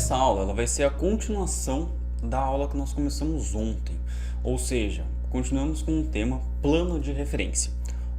Essa aula ela vai ser a continuação da aula que nós começamos ontem, ou seja, continuamos com o tema plano de referência.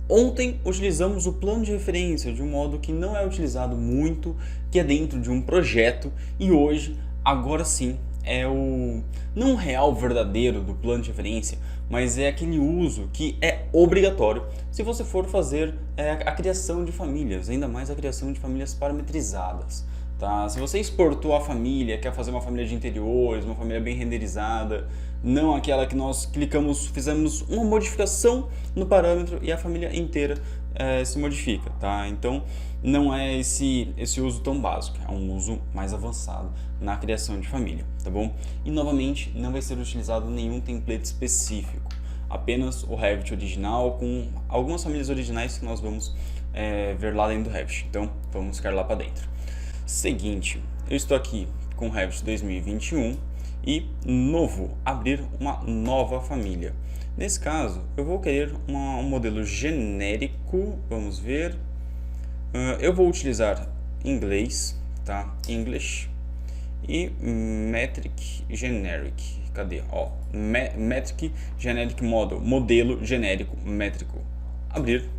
Ontem utilizamos o plano de referência de um modo que não é utilizado muito, que é dentro de um projeto, e hoje, agora sim, é o não real verdadeiro do plano de referência, mas é aquele uso que é obrigatório se você for fazer a criação de famílias, ainda mais a criação de famílias parametrizadas. Tá? Se você exportou a família, quer fazer uma família de interiores, uma família bem renderizada, não aquela que nós clicamos, fizemos uma modificação no parâmetro e a família inteira se modifica, tá? Então não é esse uso tão básico, é um uso mais avançado na criação de família, tá bom? E novamente não vai ser utilizado nenhum template específico, apenas o Revit original com algumas famílias originais que nós vamos ver lá dentro do Revit. Então vamos ficar lá para dentro. Seguinte, eu estou aqui com o Revit 2021 e novo, abrir uma nova família. Nesse caso, eu vou querer um modelo genérico, vamos ver, eu vou utilizar inglês, tá? English e Metric Generic, cadê? Ó, Metric Generic Model, modelo genérico métrico, abrir.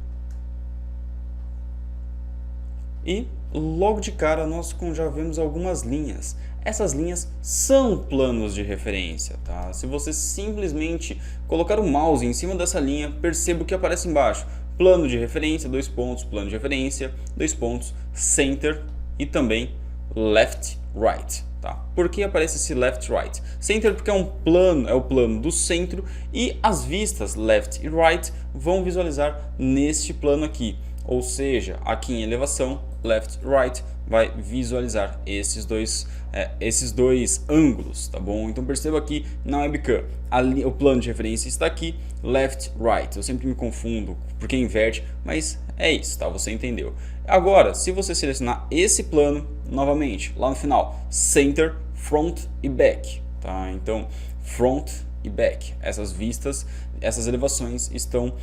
E logo de cara nós já vemos algumas linhas. Essas linhas são planos de referência, tá? Se você simplesmente colocar o mouse em cima dessa linha, perceba o que aparece embaixo. Plano de referência, dois pontos, plano de referência, dois pontos, center e também left, right, tá? Por que aparece esse left, right? Center porque é o plano do centro e as vistas left e right vão visualizar neste plano aqui. Ou seja, aqui em elevação, left, right, vai visualizar esses dois ângulos, tá bom? Então perceba aqui na webcam, o plano de referência está aqui, left, right. Eu sempre me confundo porque inverte, mas é isso, tá? Você entendeu. Agora, se você selecionar esse plano, novamente, lá no final, center, front e back, tá? Então, front e back, essas vistas, essas elevações estão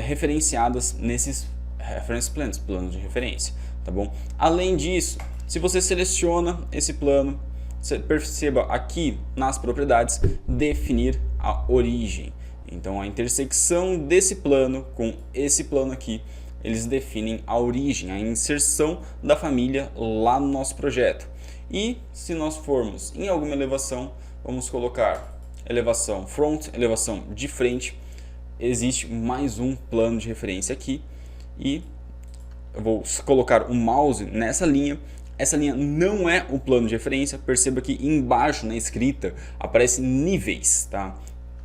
referenciadas nesses reference plans, planos de referência, tá bom? Além disso, se você seleciona esse plano, você perceba aqui nas propriedades, definir a origem. Então a intersecção desse plano com esse plano aqui, eles definem a origem, a inserção da família lá no nosso projeto. E se nós formos em alguma elevação, vamos colocar elevação front, elevação de frente, existe mais um plano de referência aqui. E eu vou colocar o mouse nessa linha. Essa linha não é o plano de referência. Perceba que embaixo na escrita aparece níveis, tá?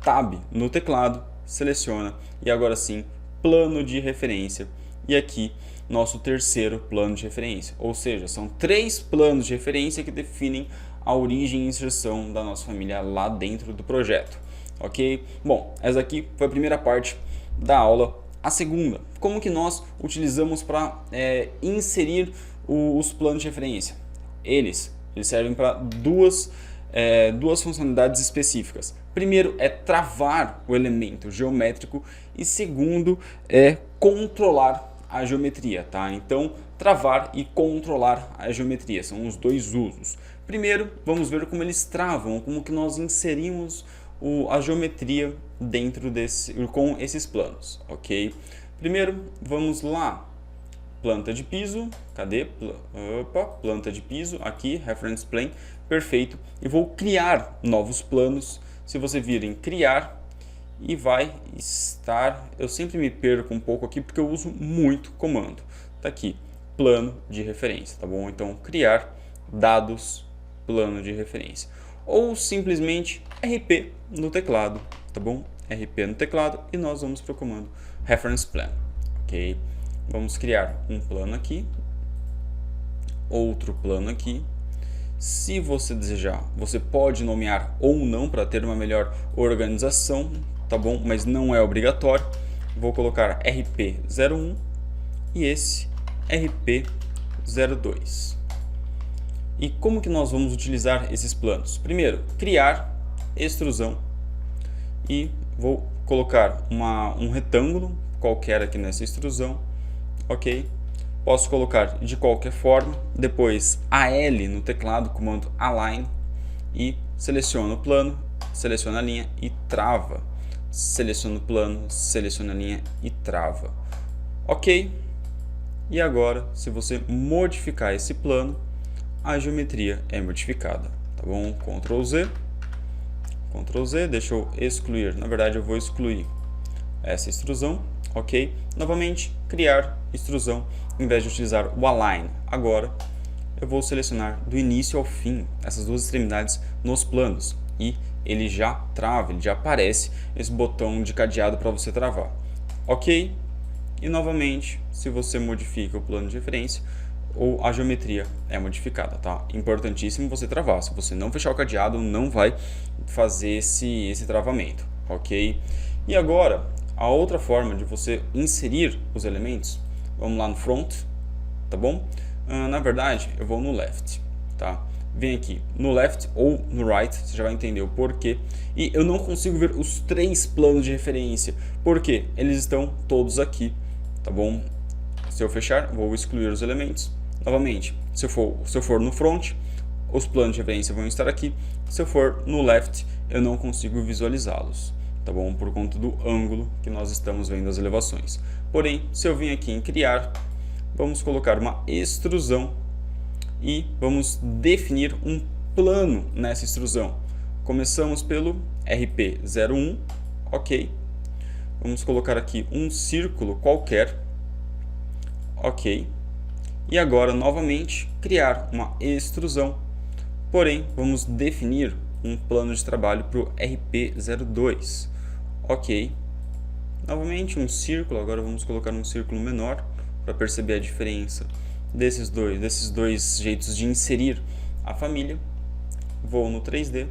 Tab no teclado, seleciona e agora sim plano de referência. E aqui nosso terceiro plano de referência. Ou seja, são três planos de referência que definem a origem e inserção da nossa família lá dentro do projeto. Ok? Bom, essa aqui foi a primeira parte da aula. A segunda, como que nós utilizamos para inserir os planos de referência? Eles servem para duas funcionalidades específicas. Primeiro é travar o elemento geométrico e segundo é controlar a geometria, tá? Então, travar e controlar a geometria são os dois usos. Primeiro, vamos ver como eles travam, como que nós inserimos a geometria dentro com esses planos, ok? Primeiro, vamos lá, planta de piso, cadê? Planta de piso, aqui, reference plane, perfeito. E vou criar novos planos. Se você vir em criar, e vai estar, eu sempre me perco um pouco aqui porque eu uso muito comando. Tá aqui, plano de referência, tá bom? Então, criar dados, plano de referência. Ou simplesmente RP no teclado, tá bom? RP no teclado e nós vamos para o comando reference plan, ok? Vamos criar um plano aqui, outro plano aqui. Se você desejar, você pode nomear ou não para ter uma melhor organização, tá bom? Mas não é obrigatório. Vou colocar RP01 e esse RP02. E como que nós vamos utilizar esses planos? Primeiro, criar extrusão e vou colocar um retângulo qualquer aqui nessa extrusão, ok? Posso colocar de qualquer forma, depois AL no teclado, comando Align, e seleciono o plano, seleciono a linha e trava. Seleciono o plano, seleciono a linha e trava. Ok. E agora, se você modificar esse plano, a geometria é modificada. Tá bom? Ctrl Z, deixa eu excluir. Na verdade, eu vou excluir essa extrusão. Ok. Novamente, criar extrusão em vez de utilizar o Align. Agora, eu vou selecionar do início ao fim essas duas extremidades nos planos e ele já trava, ele já aparece esse botão de cadeado para você travar. Ok? E novamente, se você modifica o plano de referência, ou a geometria é modificada, tá? Importantíssimo você travar. Se você não fechar o cadeado, não vai fazer esse travamento, ok? E agora, a outra forma de você inserir os elementos, vamos lá no front, tá bom? Na verdade, eu vou no left, tá? Vem aqui no left ou no right, você já vai entender o porquê. E eu não consigo ver os três planos de referência, porque eles estão todos aqui, tá bom? Se eu fechar, vou excluir os elementos. Novamente, se eu for no front, os planos de referência vão estar aqui. Se eu for no left, eu não consigo visualizá-los, tá bom? Por conta do ângulo que nós estamos vendo as elevações. Porém, se eu vim aqui em criar, vamos colocar uma extrusão e vamos definir um plano nessa extrusão. Começamos pelo RP01, ok. Vamos colocar aqui um círculo qualquer, ok. E agora, novamente, criar uma extrusão, porém, vamos definir um plano de trabalho para o RP02, ok. Novamente, um círculo, agora vamos colocar um círculo menor, para perceber a diferença desses dois jeitos de inserir a família. Vou no 3D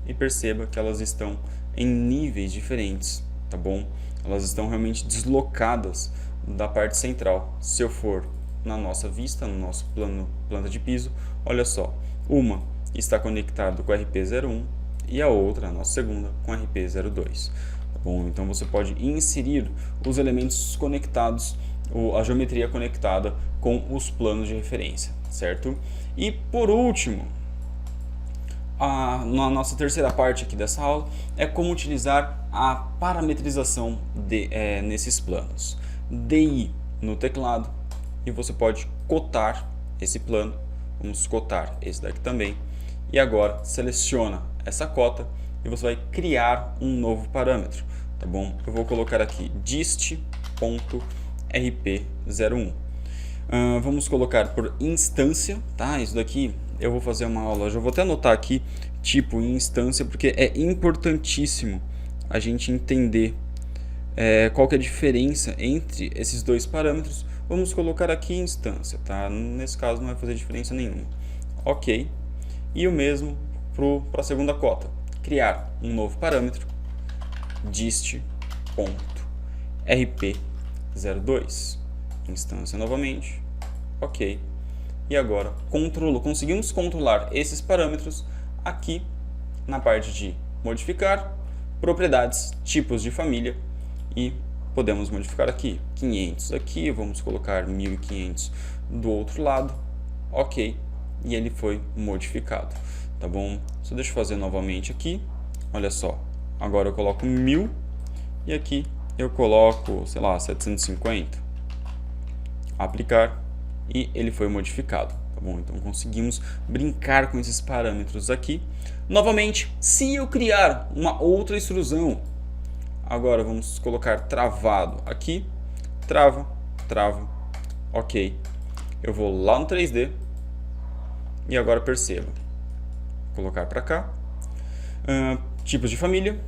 e perceba que elas estão em níveis diferentes, tá bom? Elas estão realmente deslocadas da parte central. Se eu for na nossa vista, no nosso planta de piso, olha só, uma está conectada com a RP01 e a outra, a nossa segunda, com a RP02. Tá bom? Então você pode inserir os elementos conectados, a geometria conectada com os planos de referência, certo? E por último, na nossa terceira parte aqui dessa aula é como utilizar a parametrização nesses planos. DI no teclado e você pode cotar esse plano. Vamos cotar esse daqui também. E agora seleciona essa cota e você vai criar um novo parâmetro, tá bom? Eu vou colocar aqui dist.rp01. Vamos colocar por instância, tá? Isso daqui eu vou fazer uma aula, eu vou até anotar aqui tipo em instância, porque é importantíssimo a gente entender qual que é a diferença entre esses dois parâmetros. Vamos colocar aqui instância, tá? Nesse caso não vai fazer diferença nenhuma. Ok. E o mesmo para a segunda cota. Criar um novo parâmetro, dist.rp02. Instância novamente. Ok. E agora conseguimos controlar esses parâmetros aqui na parte de modificar, propriedades, tipos de família, e podemos modificar aqui 500 aqui, vamos colocar 1500 do outro lado, ok, e ele foi modificado, tá bom? Só deixa eu fazer novamente aqui, olha só, agora eu coloco 1000 e aqui eu coloco, sei lá, 750, aplicar, e ele foi modificado, tá bom? Então conseguimos brincar com esses parâmetros aqui. Novamente, se eu criar uma outra extrusão, agora vamos colocar travado aqui, trava, ok. Eu vou lá no 3D e agora perceba, colocar para cá, tipos de família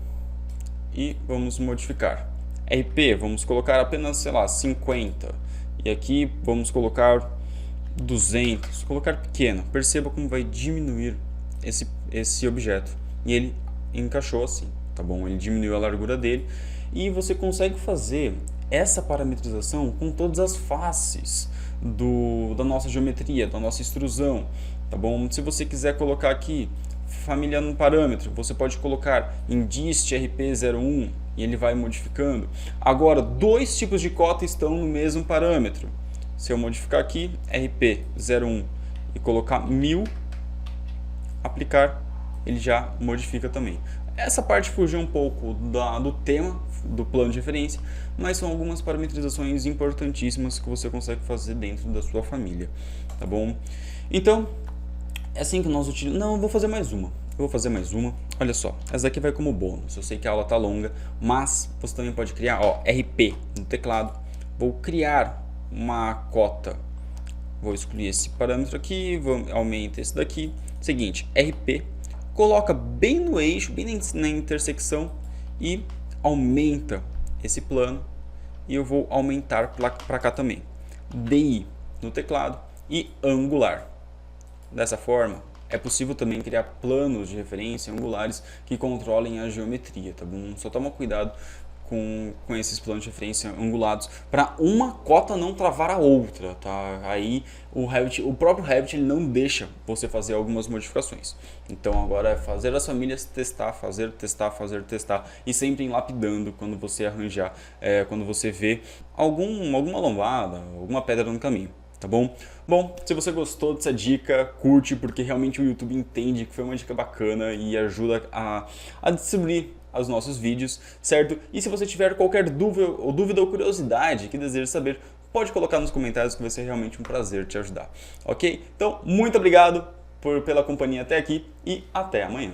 e vamos modificar. RP, vamos colocar apenas, sei lá, 50 e aqui vamos colocar 200, colocar pequeno. Perceba como vai diminuir esse objeto e ele encaixou assim. Tá bom? Ele diminuiu a largura dele e você consegue fazer essa parametrização com todas as faces da nossa geometria, da nossa extrusão, tá bom? Se você quiser colocar aqui família no parâmetro, você pode colocar em dist rp01 e ele vai modificando. Agora, dois tipos de cota estão no mesmo parâmetro. se eu modificar aqui, RP01 e colocar 1000, aplicar, ele já modifica também. Essa parte fugiu um pouco do tema do plano de referência, mas são algumas parametrizações importantíssimas que você consegue fazer dentro da sua família, tá bom? Então, é assim que nós utilizamos. Não, eu vou fazer mais uma. Olha só, essa daqui vai como bônus. Eu sei que a aula tá longa, mas você também pode criar, ó, RP no teclado. Vou criar uma cota. Vou excluir esse parâmetro aqui, aumenta esse daqui. Seguinte, RP, coloca bem no eixo, bem na intersecção e aumenta esse plano. E eu vou aumentar para cá também. DI no teclado e angular. Dessa forma, é possível também criar planos de referência angulares que controlem a geometria, tá bom? Só toma cuidado com esses planos de referência angulados para uma cota não travar a outra, tá? Aí o próprio Revit ele não deixa você fazer algumas modificações. Então agora é fazer as famílias, testar, fazer, testar e sempre lapidando quando você arranjar, quando você vê alguma lombada, alguma pedra no caminho. Tá bom? Bom, se você gostou dessa dica, curte, porque realmente o YouTube entende que foi uma dica bacana e ajuda a distribuir os nossos vídeos, certo? E se você tiver qualquer dúvida ou curiosidade que deseja saber, pode colocar nos comentários que vai ser realmente um prazer te ajudar, ok? Então, muito obrigado pela companhia até aqui e até amanhã.